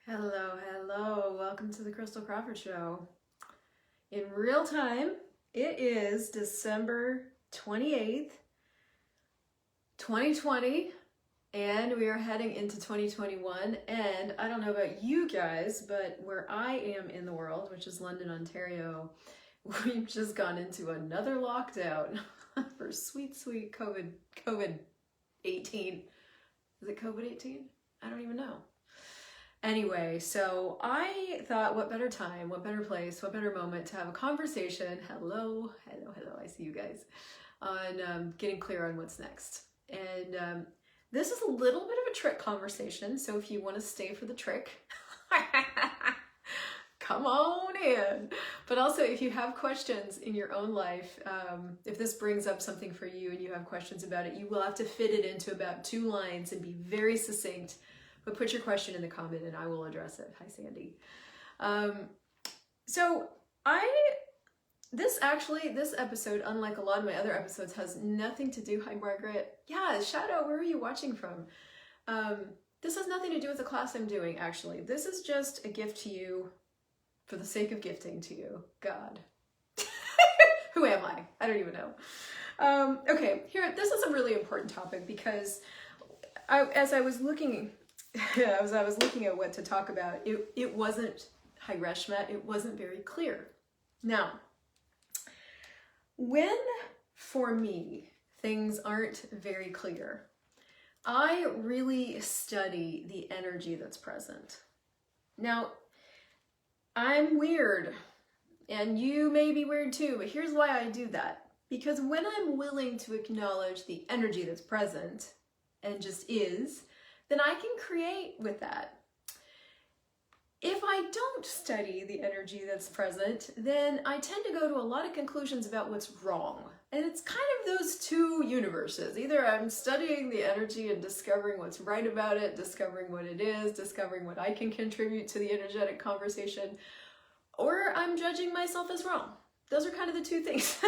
Hello, hello. Welcome to the Crystal Crawford Show. In real time, it is December 28th, 2020, and we are heading into 2021. And I don't know about you guys, but where I am in the world, which is London, Ontario, we've just gone into another lockdown for sweet COVID-18. Is it COVID-18? I don't even know. Anyway, so I thought, what better time, what better place, what better moment to have a conversation, hello, I see you guys, on getting clear on what's next. And this is a little bit of a trick conversation, so if you want to stay for the trick, come on in. But also, if you have questions in your own life, if this brings up something for you and you have questions about it, you will have to fit it into about 2 lines and be very succinct. But put your question in the comment and I will address it. Hi, Sandy. This episode, unlike a lot of my other episodes, has nothing to do, hi Margaret. Yeah, shout out, where are you watching from? This has nothing to do with the class I'm doing, actually. This is just a gift to you for the sake of gifting to you. God. Who am I? I don't even know. Okay, this is a really important topic because as I was looking at what to talk about, it wasn't, hi Reshma, it wasn't very clear. Now, when, for me, things aren't very clear, I really study the energy that's present. Now, I'm weird, and you may be weird too, but here's why I do that. Because when I'm willing to acknowledge the energy that's present, and just is, then I can create with that. If I don't study the energy that's present, then I tend to go to a lot of conclusions about what's wrong. And it's kind of those 2 universes. Either I'm studying the energy and discovering what's right about it, discovering what it is, discovering what I can contribute to the energetic conversation, or I'm judging myself as wrong. Those are kind of the 2 things.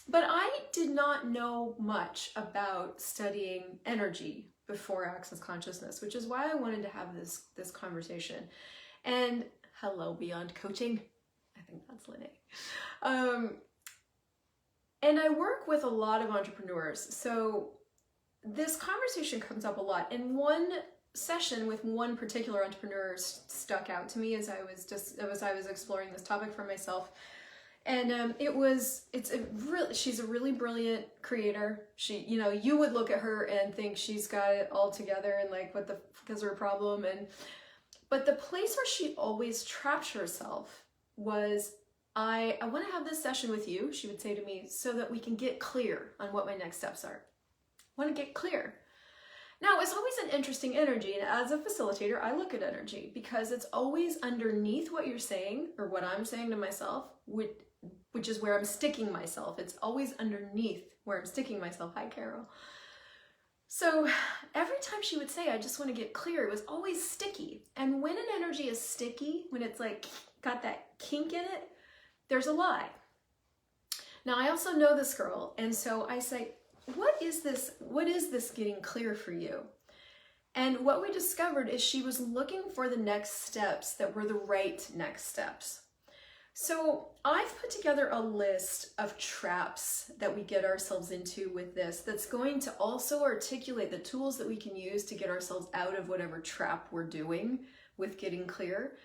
But I did not know much about studying energy before Access Consciousness, which is why I wanted to have this conversation. And hello, Beyond Coaching. I think that's Lene. And I work with a lot of entrepreneurs, so this conversation comes up a lot. And one session with one particular entrepreneur stuck out to me as I was exploring this topic for myself. And she's a really brilliant creator. She, you would look at her and think she's got it all together and like, what the fuck is her problem? But the place where she always trapped herself was, I want to have this session with you, she would say to me, so that we can get clear on what my next steps are. I want to get clear. Now, it's always an interesting energy, and as a facilitator, I look at energy because it's always underneath what you're saying, or what I'm saying to myself, which is where I'm sticking myself. It's always underneath where I'm sticking myself. Hi, Carol. So every time she would say, I just want to get clear, it was always sticky. And when an energy is sticky, when it's like got that kink in it, there's a lie. Now, I also know this girl, and so I say, what is this getting clear for you? And what we discovered is she was looking for the next steps that were the right next steps. So I've put together a list of traps that we get ourselves into with this that's going to also articulate the tools that we can use to get ourselves out of whatever trap we're doing with getting clear.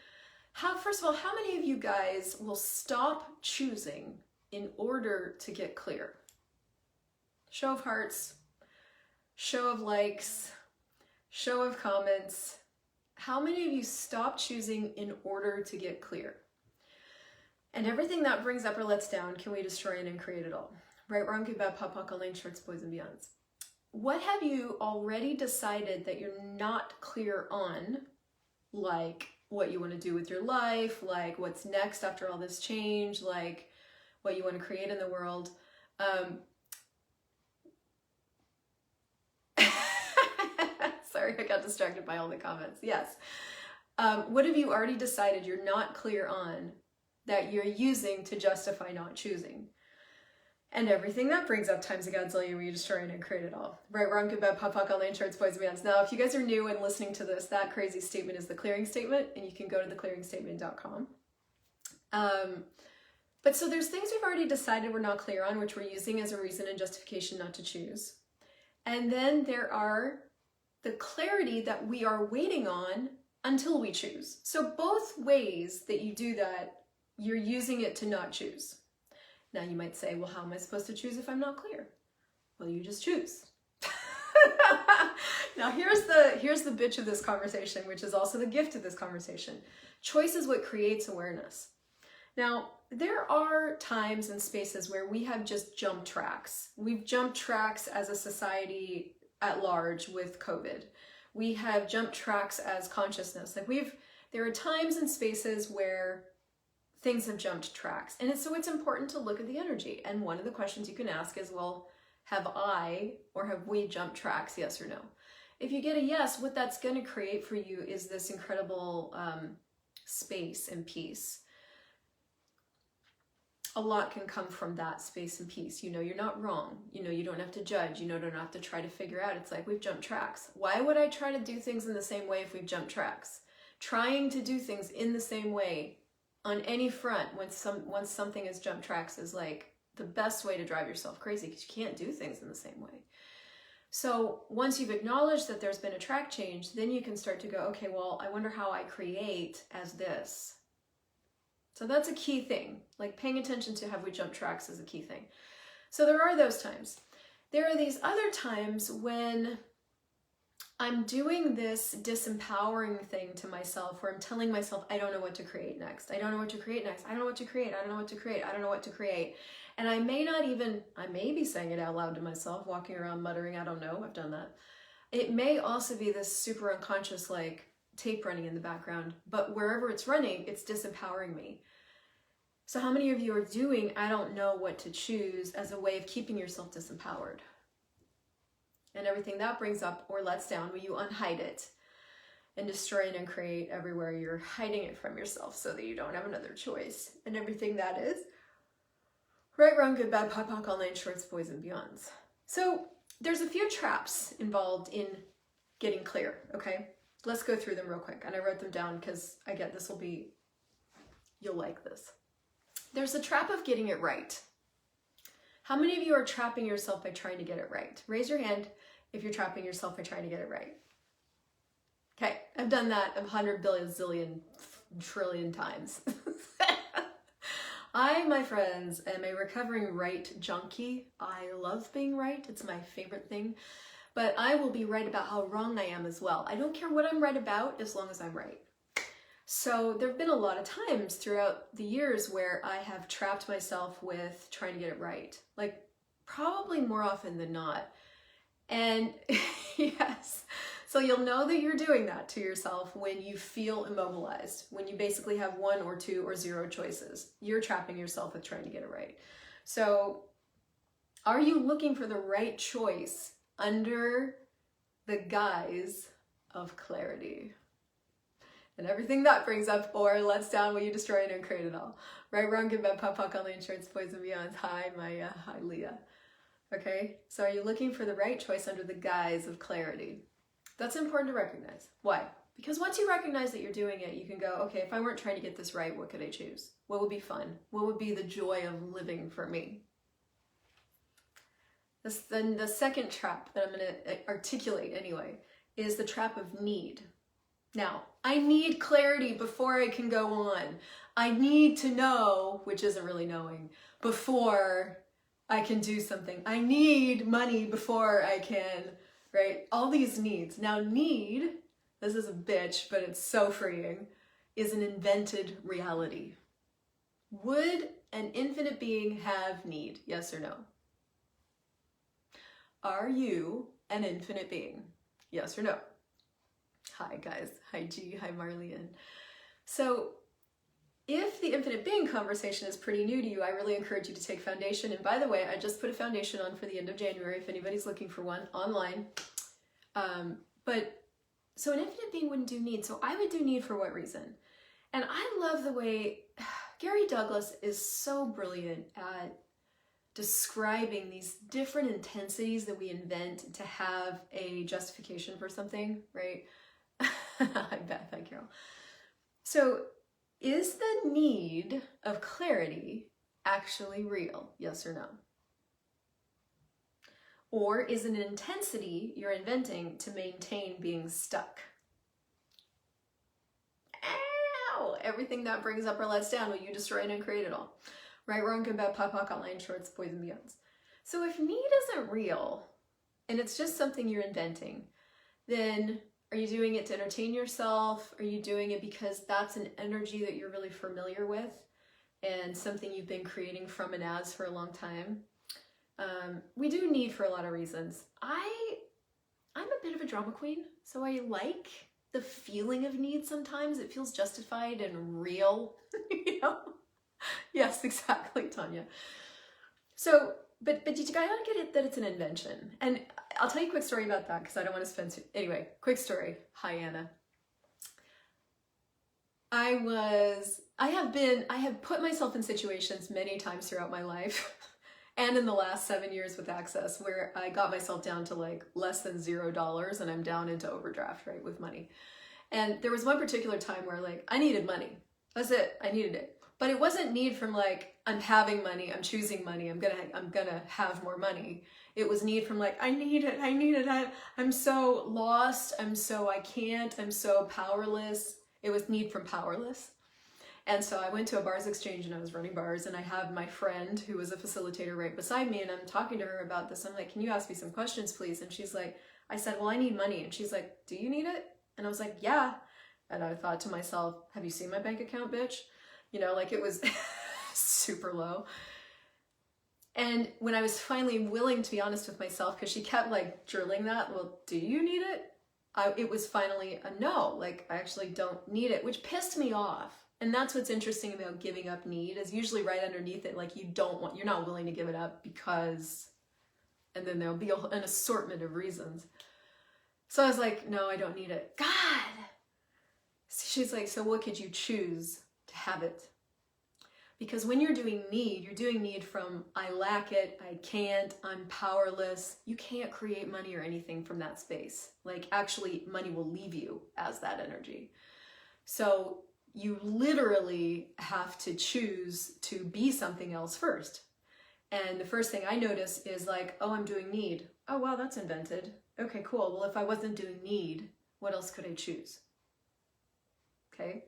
First of all, how many of you guys will stop choosing in order to get clear? Show of hearts, show of likes, show of comments. How many of you stop choosing in order to get clear? And everything that brings up or lets down, can we destroy and create it all? Right, wrong, good, bad, pop, punk, lane, shorts, boys, and beyonds. What have you already decided that you're not clear on? Like what you want to do with your life, like what's next after all this change, like what you want to create in the world. Sorry, I got distracted by all the comments. Yes. What have you already decided you're not clear on that you're using to justify not choosing? And everything that brings up times a godzillion, we destroy and create it all. Right, wrong, good, bad, pop, pop, all nature, it's boys and beyonds. Now, if you guys are new and listening to this, that crazy statement is the clearing statement, and you can go to theclearingstatement.com. But so there's things we've already decided we're not clear on, which we're using as a reason and justification not to choose. And then there are the clarity that we are waiting on until we choose. So both ways that you do that, you're using it to not choose. Now you might say, well, how am I supposed to choose if I'm not clear? Well, you just choose. Now here's the bitch of this conversation, which is also the gift of this conversation. Choice is what creates awareness. Now, there are times and spaces where we have just jumped tracks. We've jumped tracks as a society at large with COVID. We have jumped tracks as consciousness. There are times and spaces where things have jumped tracks. And so it's important to look at the energy. And one of the questions you can ask is, well, have I or have we jumped tracks, yes or no? If you get a yes, what that's going to create for you is this incredible space and peace. A lot can come from that space and peace. You know, you're not wrong. You know, you don't have to judge. You know, don't have to try to figure out. It's like we've jumped tracks. Why would I try to do things in the same way if we've jumped tracks? Trying to do things in the same way on any front once something has jumped tracks is like the best way to drive yourself crazy, because you can't do things in the same way. So once you've acknowledged that there's been a track change, then you can start to go, okay, well, I wonder how I create as this. So that's a key thing. Like paying attention to have we jumped tracks is a key thing. So there are those times. There are these other times when I'm doing this disempowering thing to myself where I'm telling myself, I don't know what to create next. I don't know what to create next. I don't know what to create. I don't know what to create. I don't know what to create. And I may be saying it out loud to myself, walking around muttering, I don't know. I've done that. It may also be this super unconscious, like tape running in the background, but wherever it's running, it's disempowering me. So how many of you are doing, I don't know what to choose as a way of keeping yourself disempowered? And everything that brings up or lets down, will you unhide it and destroy and uncreate everywhere you're hiding it from yourself so that you don't have another choice? And everything that is right, wrong, good, bad, pop, pop, all nine shorts, boys and beyonds. So there's a few traps involved in getting clear, okay? Let's go through them real quick. And I wrote them down because I get you'll like this. There's a trap of getting it right. How many of you are trapping yourself by trying to get it right? Raise your hand if you're trapping yourself by trying to get it right. Okay, I've done that 100 billion, zillion, trillion times. I, my friends, am a recovering right junkie. I love being right. It's my favorite thing. But I will be right about how wrong I am as well. I don't care what I'm right about as long as I'm right. So there have been a lot of times throughout the years where I have trapped myself with trying to get it right. Like probably more often than not. And yes, so you'll know that you're doing that to yourself when you feel immobilized, when you basically have one or two or zero choices. You're trapping yourself with trying to get it right. So are you looking for the right choice under the guise of clarity? And everything that brings up or lets down, will you destroy it and create it all? Right, wrong, good, bad, pop, pop, all the insurance, boys and beyonds. Hi, Maya. Hi, Leah. Okay, so are you looking for the right choice under the guise of clarity? That's important to recognize. Why? Because once you recognize that you're doing it, you can go, okay, if I weren't trying to get this right, what could I choose? What would be fun? What would be the joy of living for me? Then the second trap that I'm going to articulate anyway is the trap of need. Now, I need clarity before I can go on. I need to know, which isn't really knowing, before I can do something. I need money before I can, right? All these needs. Now, need, this is a bitch, but it's so freeing, is an invented reality. Would an infinite being have need? Yes or no? Are you an infinite being? Yes or no? Hi guys, hi G, hi Marlene. So if the infinite being conversation is pretty new to you, I really encourage you to take foundation. And by the way, I just put a foundation on for the end of January if anybody's looking for one online. So an infinite being wouldn't do need. So I would do need for what reason? And I love the way Gary Douglas is so brilliant at describing these different intensities that we invent to have a justification for something, right? I bet, hi Carol. So is the need of clarity actually real? Yes or no? Or is it an intensity you're inventing to maintain being stuck? Ow! Everything that brings up or lets down, will you destroy it and create it all? Right, wrong, good, bad, pop, pop, outline, shorts, boys and beyonds. So if need isn't real, and it's just something you're inventing, then are you doing it to entertain yourself? Are you doing it because that's an energy that you're really familiar with and something you've been creating from and as for a long time? We do need for a lot of reasons. I'm a bit of a drama queen, so I like the feeling of need sometimes. It feels justified and real, you know? Yes, exactly, Tanya. So, but you gotta get it that it's an invention. And I'll tell you a quick story about that because I don't want to spend anyway, quick story. Hi, Anna. I have put myself in situations many times throughout my life and in the last 7 years with Access where I got myself down to like less than $0 and I'm down into overdraft, right, with money. And there was one particular time where like I needed money. That's it. I needed it. But it wasn't need from like, I'm having money, I'm choosing money, I'm gonna have more money. It was need from like, I need it, I'm so lost, I'm so powerless. It was need from powerless. And so I went to a bars exchange and I was running bars and I have my friend who was a facilitator right beside me and I'm talking to her about this. I'm like, can you ask me some questions, please? And she's like, I said, well, I need money. And she's like, do you need it? And I was like, yeah. And I thought to myself, have you seen my bank account, bitch? You know, like it was super low. And when I was finally willing to be honest with myself, because she kept like drilling that, well, do you need it? It was finally a no, like I actually don't need it, which pissed me off. And that's what's interesting about giving up need is usually right underneath it, like you're not willing to give it up because, and then there'll be an assortment of reasons. So I was like, no, I don't need it. God. She's like, so what could you choose to have it? Because when you're doing need from I lack it, I can't, I'm powerless. You can't create money or anything from that space. Like actually money will leave you as that energy. So you literally have to choose to be something else first. And the first thing I notice is like, oh, I'm doing need. Oh, wow, that's invented. Okay, cool. Well, if I wasn't doing need, what else could I choose? Okay.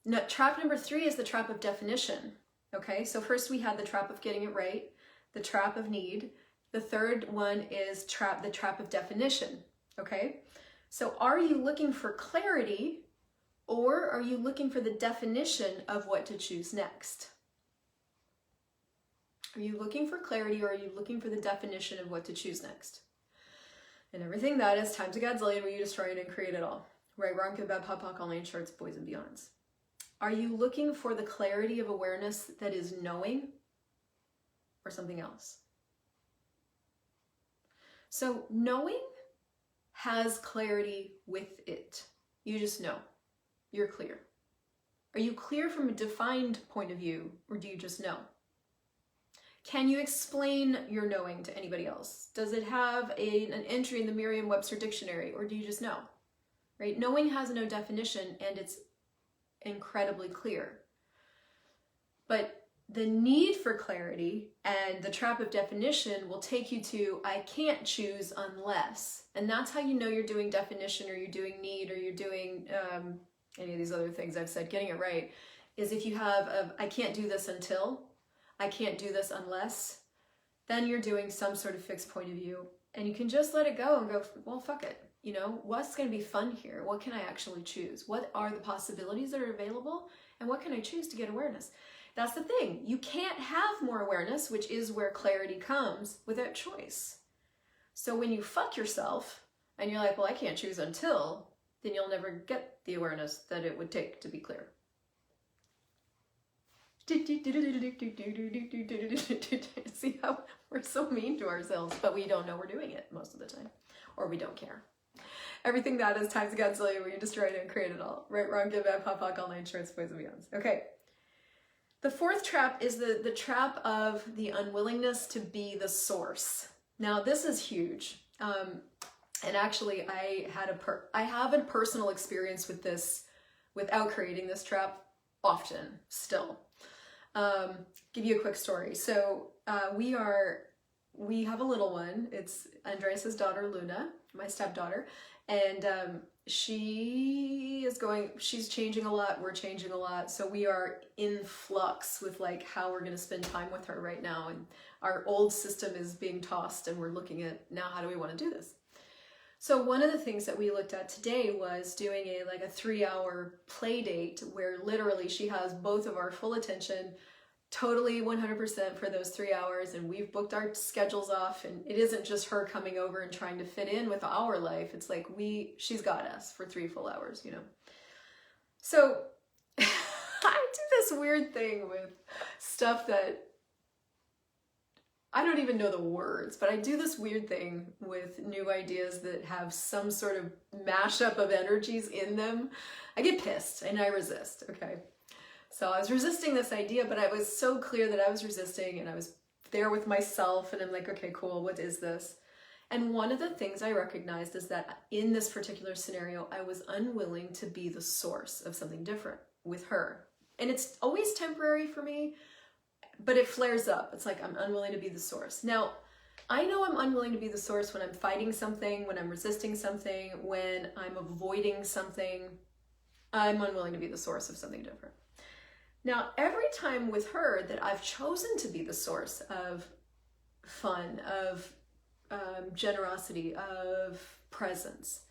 Now, trap number 3 is the trap of definition. Okay, so first we had the trap of getting it right, the trap of need. The third one is the trap of definition. Okay, so are you looking for clarity or are you looking for the definition of what to choose next? Are you looking for clarity or are you looking for the definition of what to choose next? And everything that is times a godzillion where you destroy it and create it all. Right, wrong, good, bad, pop, pop, online, shorts, boys and beyonds. Are you looking for the clarity of awareness that is knowing or something else? So knowing has clarity with it. You just know. You're clear. Are you clear from a defined point of view or do you just know? Can you explain your knowing to anybody else? Does it have an entry in the Merriam-Webster dictionary or do you just know? Right? Knowing has no definition and it's incredibly clear. But the need for clarity and the trap of definition will take you to, I can't choose unless. And that's how you know you're doing definition or you're doing need or you're doing any of these other things I've said, getting it right, is if you have I can't do this until, I can't do this unless, then you're doing some sort of fixed point of view. And you can just let it go and go, well, fuck it. You know, what's going to be fun here? What can I actually choose? What are the possibilities that are available? And what can I choose to get awareness? That's the thing. You can't have more awareness, which is where clarity comes, without choice. So when you fuck yourself and you're like, well, I can't choose until, then you'll never get the awareness that it would take to be clear. See how we're so mean to ourselves, but we don't know we're doing it most of the time, or we don't care. Everything that is times a godzillion where you destroy it and create it all. Right, wrong, good, bad, pop, pop, all night, shorts, boys and beyonds. Okay. The fourth trap is the trap of the unwillingness to be the source. Now, this is huge. And actually, I have a personal experience with this without creating this trap often still. Give you a quick story. So we have a little one. It's Andreas's daughter, Luna, my stepdaughter. And she's changing a lot. We're changing a lot. So we are in flux with like how we're going to spend time with her right now. And our old system is being tossed and we're looking at now, how do we want to do this? So one of the things that we looked at today was doing a 3-hour play date where literally she has both of our full attention, totally 100% for those 3 hours, and we've booked our schedules off, and it isn't just her coming over and trying to fit in with our life. It's like she's got us for 3 full hours, you know. So I do this weird thing with stuff that I don't even know the words, but I do this weird thing with new ideas that have some sort of mashup of energies in them. I get pissed and I resist, okay? So I was resisting this idea, but I was so clear that I was resisting and I was there with myself and I'm like, okay, cool, what is this? And one of the things I recognized is that in this particular scenario, I was unwilling to be the source of something different with her. And it's always temporary for me, but it flares up. It's like I'm unwilling to be the source. Now, I know I'm unwilling to be the source when I'm fighting something, when I'm resisting something, when I'm avoiding something. I'm unwilling to be the source of something different. Now, every time with her that I've chosen to be the source of fun, of generosity, of presence,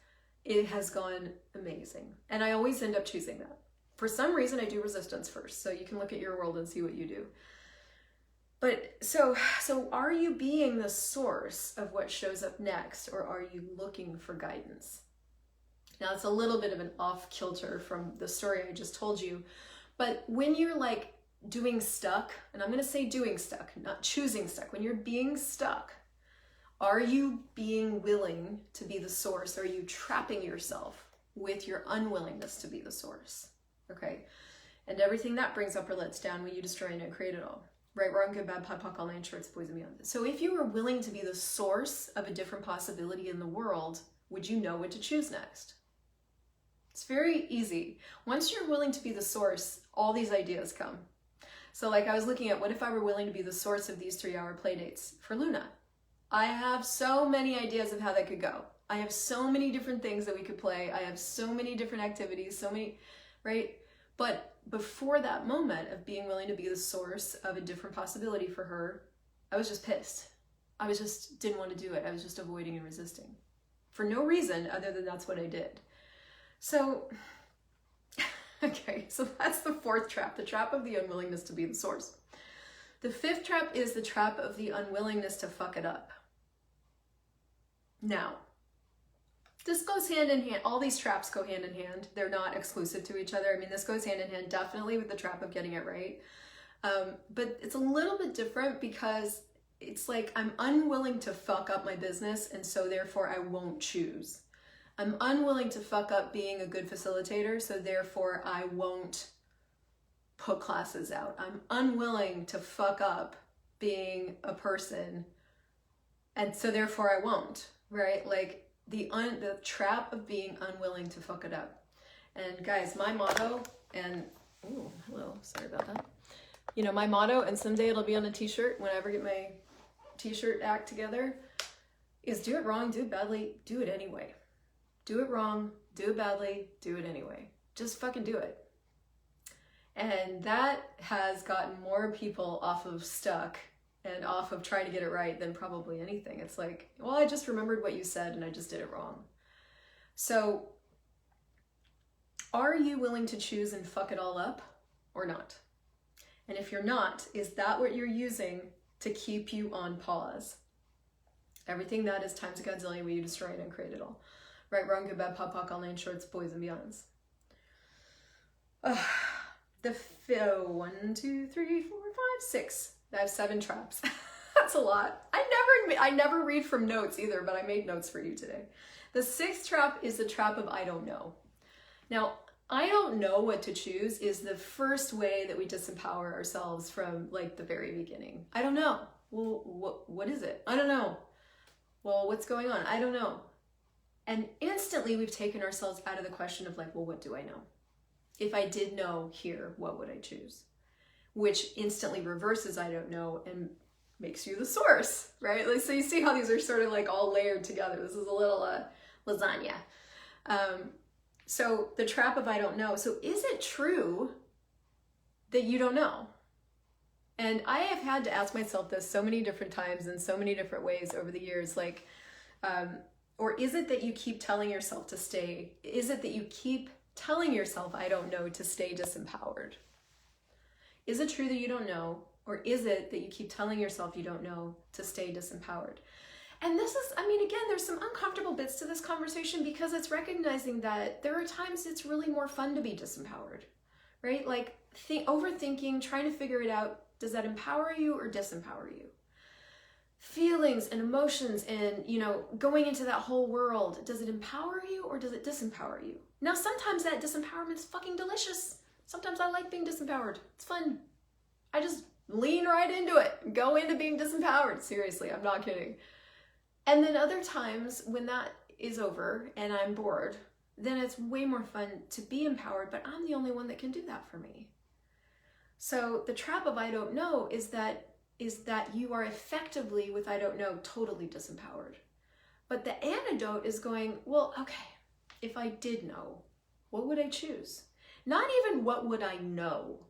it has gone amazing. And I always end up choosing that. For some reason, I do resistance first. So you can look at your world and see what you do. But so are you being the source of what shows up next, or are you looking for guidance? Now, it's a little bit of an off kilter from the story I just told you, but when you're like doing stuck, and I'm going to say doing stuck, not choosing stuck, when you're being stuck, are you being willing to be the source? Are you trapping yourself with your unwillingness to be the source? Okay. And everything that brings up or lets down when you destroy and create it all. Right, wrong, good, bad, POD, POC, all nine shorts, boys and beyond. So if you were willing to be the source of a different possibility in the world, would you know what to choose next? It's very easy. Once you're willing to be the source, all these ideas come. So like I was looking at, what if I were willing to be the source of these 3-hour play dates for Luna? I have so many ideas of how that could go. I have so many different things that we could play. I have so many different activities, so many, right? But before that moment of being willing to be the source of a different possibility for her, I was just pissed. I was just didn't want to do it. I was just avoiding and resisting for no reason other than that's what I did. So, okay, so that's the fourth trap, the trap of the unwillingness to be the source. The fifth trap is the trap of the unwillingness to fuck it up. Now, this goes hand in hand. All these traps go hand in hand. They're not exclusive to each other. I mean, this goes hand in hand definitely with the trap of getting it right. But it's a little bit different because it's like I'm unwilling to fuck up my business, and so therefore I won't choose. I'm unwilling to fuck up being a good facilitator, so therefore I won't put classes out. I'm unwilling to fuck up being a person, and so therefore I won't, right? Like the trap of being unwilling to fuck it up. And guys, my motto, and oh, hello, sorry about that. You know, my motto, and someday it'll be on a t-shirt when I ever get my t-shirt act together, is do it wrong, do it badly, do it anyway. Do it wrong, do it badly, do it anyway. Just fucking do it. And that has gotten more people off of stuck and off of trying to get it right than probably anything. It's like, well, I just remembered what you said and I just did it wrong. So are you willing to choose and fuck it all up or not? And if you're not, is that what you're using to keep you on pause? Everything that is times a godzillion, will you destroy it and create it all? Right, wrong, good, bad, POD, POC, all nine shorts, boys and beyonds. One, two, three, four, five, six. I have 7 traps. That's a lot. I never read from notes either, but I made notes for you today. The 6th trap is the trap of I don't know. Now, I don't know what to choose is the first way that we disempower ourselves from like the very beginning. I don't know. Well, what is it? I don't know. Well, what's going on? I don't know. And instantly we've taken ourselves out of the question of like, well, what do I know? If I did know here, what would I choose? Which instantly reverses I don't know and makes you the source, right? Like, so you see how these are sort of like all layered together. This is a little lasagna. So the trap of I don't know. So is it true that you don't know? And I have had to ask myself this so many different times in so many different ways over the years, like, or is it that you keep telling yourself to stay? Is it that you keep telling yourself, I don't know, to stay disempowered? Is it true that you don't know? Or is it that you keep telling yourself you don't know to stay disempowered? And this is, I mean, again, there's some uncomfortable bits to this conversation because it's recognizing that there are times it's really more fun to be disempowered, right? Like overthinking, trying to figure it out. Does that empower you or disempower you? Feelings and emotions and, you know, going into that whole world, does it empower you or does it disempower you? Now, sometimes that disempowerment is fucking delicious. Sometimes I like being disempowered. It's fun. I just lean right into it. Go into being disempowered. Seriously, I'm not kidding. And then other times when that is over and I'm bored, then it's way more fun to be empowered, but I'm the only one that can do that for me. So the trap of I don't know is that you are effectively with I don't know totally disempowered. But the antidote is going, well, okay, if I did know, what would I choose? Not even what would I know,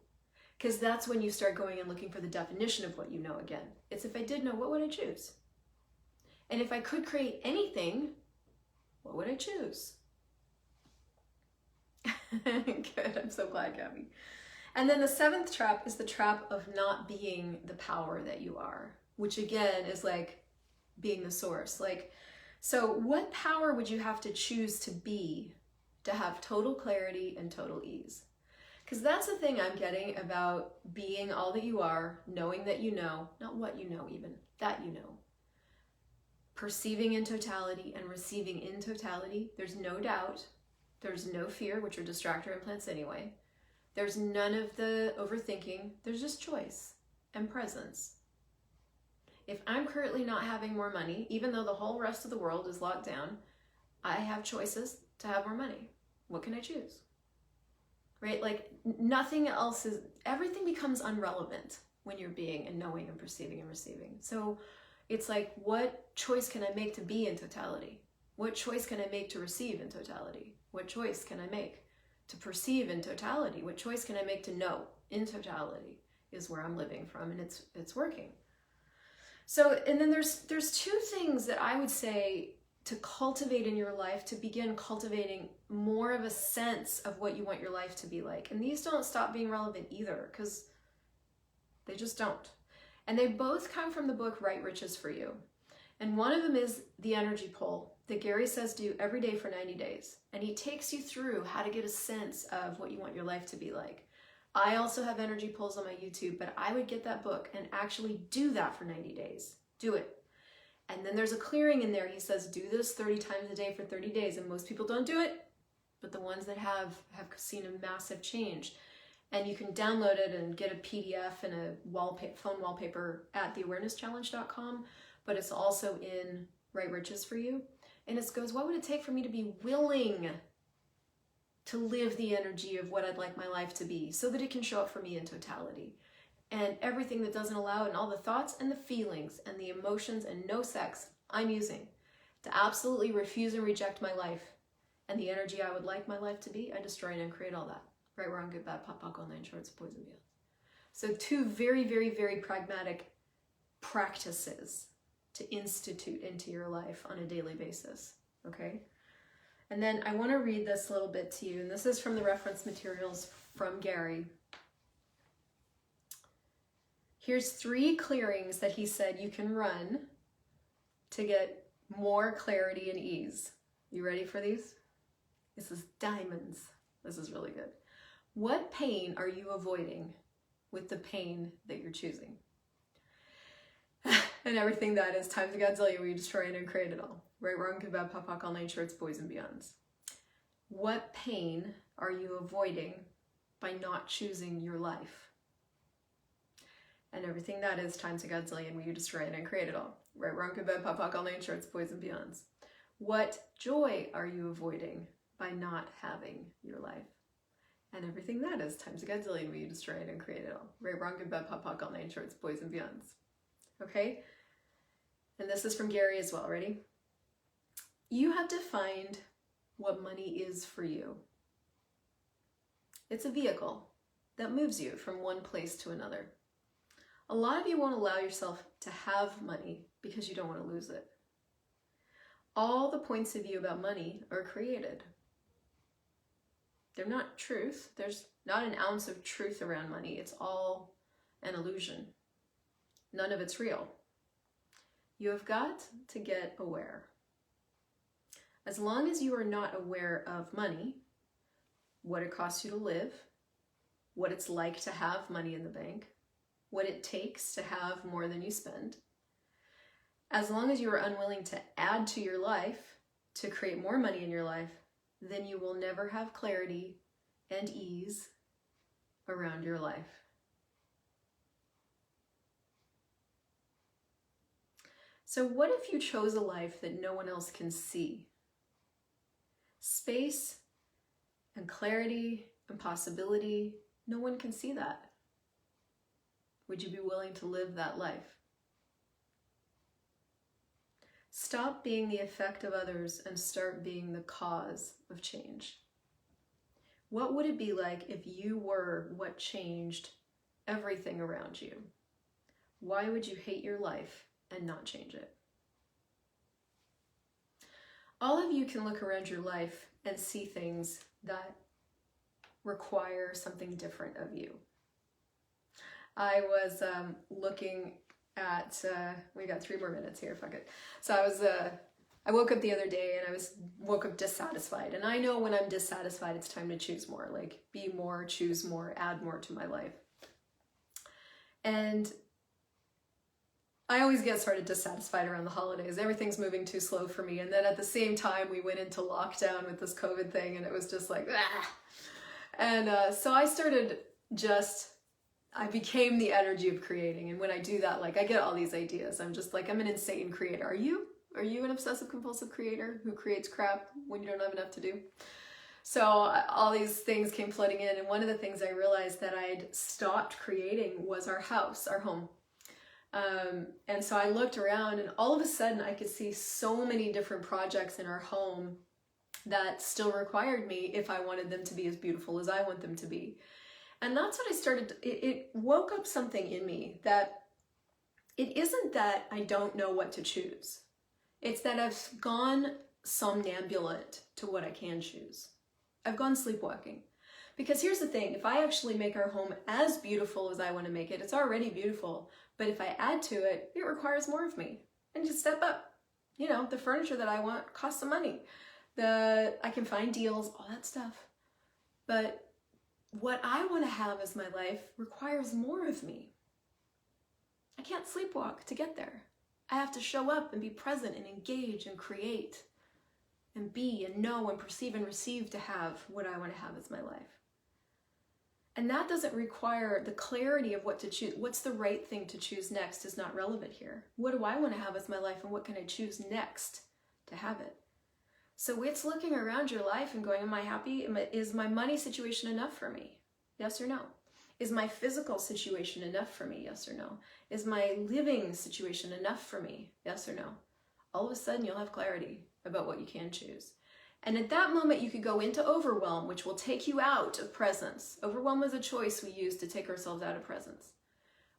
because that's when you start going and looking for the definition of what you know again. It's if I did know, what would I choose? And if I could create anything, what would I choose? Good, I'm so glad, Gabby. And then the seventh trap is the trap of not being the power that you are, which again is like being the source. Like, so what power would you have to choose to be to have total clarity and total ease? Because that's the thing I'm getting about being all that you are, knowing that you know, not what you know even, that you know. Perceiving in totality and receiving in totality. There's no doubt. There's no fear, which are distractor implants anyway. There's none of the overthinking. There's just choice and presence. If I'm currently not having more money, even though the whole rest of the world is locked down, I have choices to have more money. What can I choose? Right? Like nothing else is, everything becomes irrelevant when you're being and knowing and perceiving and receiving. So it's like, what choice can I make to be in totality? What choice can I make to receive in totality? What choice can I make to perceive in totality? What choice can I make to know in totality is where I'm living from, and it's working. So, and then there's two things that I would say to cultivate in your life, to begin cultivating more of a sense of what you want your life to be like. And these don't stop being relevant either, because they just don't. And they both come from the book, Right Riches for You. And one of them is the energy pull that Gary says do every day for 90 days. And he takes you through how to get a sense of what you want your life to be like. I also have energy pulls on my YouTube, but I would get that book and actually do that for 90 days. Do it. And then there's a clearing in there. He says, do this 30 times a day for 30 days. And most people don't do it, but the ones that have seen a massive change. And you can download it and get a PDF and a phone wallpaper at theawarenesschallenge.com, but it's also in Right Riches for You. And it goes, what would it take for me to be willing to live the energy of what I'd like my life to be so that it can show up for me in totality? And everything that doesn't allow it, and all the thoughts and the feelings and the emotions and no sex, I'm using to absolutely refuse and reject my life. And the energy I would like my life to be, I destroy and uncreate all that. Right, wrong, good, bad, pop, all 9 shorts, poison, beyond. So 2 very, very, very pragmatic practices to institute into your life on a daily basis, okay? And then I want to read this little bit to you, and this is from the reference materials from Gary. Here's 3 clearings that he said you can run to get more clarity and ease. You ready for these? This is diamonds. This is really good. What pain are you avoiding with the pain that you're choosing? And everything that is times a godzillion where you destroy and uncreate it all. Right, wrong, good, bad, pop, all 9 shorts, boys and beyonds. What pain are you avoiding by not choosing your life? And everything that is times a godzillion, will you destroy it and create it all? Right, wrong, good, bad, pop, pop, all nine shorts, boys and beyonds. What joy are you avoiding by not having your life? And everything that is times a godzillion, will you destroy it and create it all? Right, wrong, good, bad, pop, pop, all nine shorts, boys and beyonds. Okay? And this is from Gary as well, ready? You have defined what money is for you. It's a vehicle that moves you from one place to another. A lot of you won't allow yourself to have money because you don't want to lose it. All the points of view about money are created. They're not truth. There's not an ounce of truth around money. It's all an illusion. None of it's real. You have got to get aware. As long as you are not aware of money, what it costs you to live, what it's like to have money in the bank, what it takes to have more than you spend, as long as you are unwilling to add to your life to create more money in your life, then you will never have clarity and ease around your life. So what if you chose a life that no one else can see? Space and clarity and possibility, no one can see that. Would you be willing to live that life? Stop being the effect of others and start being the cause of change. What would it be like if you were what changed everything around you? Why would you hate your life and not change it? All of you can look around your life and see things that require something different of you. I was looking at, we got 3 more minutes here, fuck it. So I woke up the other day and woke up dissatisfied. And I know when I'm dissatisfied, it's time to choose more, like be more, choose more, add more to my life. And I always get sort of dissatisfied around the holidays. Everything's moving too slow for me. And then at the same time, we went into lockdown with this COVID thing and it was just like, ah. And so I became the energy of creating. And when I do that, like I get all these ideas. I'm just like, I'm an insane creator. Are you? Are you an obsessive compulsive creator who creates crap when you don't have enough to do? So all these things came flooding in. And one of the things I realized that I'd stopped creating was our house, our home. And so I looked around and all of a sudden I could see so many different projects in our home that still required me if I wanted them to be as beautiful as I want them to be. And that's what I started, it woke up something in me that it isn't that I don't know what to choose. It's that I've gone somnambulant to what I can choose. I've gone sleepwalking. Because here's the thing, if I actually make our home as beautiful as I want to make it, it's already beautiful. But if I add to it, it requires more of me. And just step up. You know, the furniture that I want costs some money. I can find deals, all that stuff. But what I want to have as my life requires more of me. I can't sleepwalk to get there. I have to show up and be present and engage and create and be and know and perceive and receive to have what I want to have as my life. And that doesn't require the clarity of what to choose. What's the right thing to choose next is not relevant here. What do I want to have as my life and what can I choose next to have it? So it's looking around your life and going, am I happy? Is my money situation enough for me? Yes or no? Is my physical situation enough for me? Yes or no? Is my living situation enough for me? Yes or no? All of a sudden you'll have clarity about what you can choose. And at that moment, you could go into overwhelm, which will take you out of presence. Overwhelm is a choice we use to take ourselves out of presence.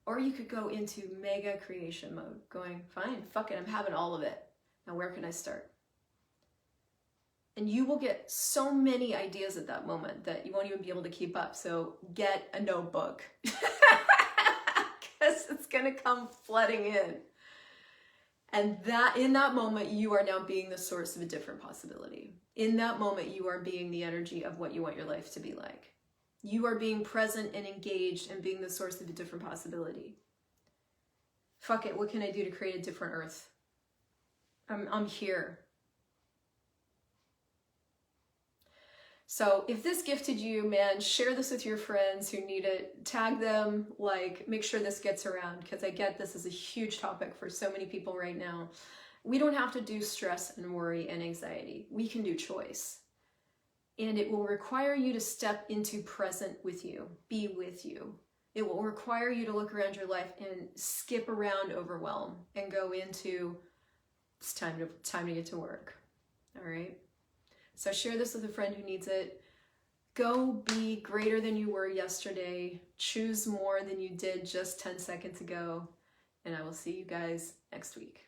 Or you could go into mega creation mode, going, fine, fuck it, I'm having all of it. Now where can I start? And you will get so many ideas at that moment that you won't even be able to keep up. So get a notebook, because it's gonna come flooding in. And that in that moment, you are now being the source of a different possibility. In that moment, you are being the energy of what you want your life to be like. You are being present and engaged and being the source of a different possibility. Fuck it, what can I do to create a different earth? I'm here. So if this gifted you, man, share this with your friends who need it. Tag them, like, make sure this gets around, because I get this is a huge topic for so many people right now. We don't have to do stress and worry and anxiety. We can do choice. And it will require you to step into present with you, be with you. It will require you to look around your life and skip around overwhelm and go into, it's time to get to work. All right? So share this with a friend who needs it. Go be greater than you were yesterday. Choose more than you did just 10 seconds ago. And I will see you guys next week.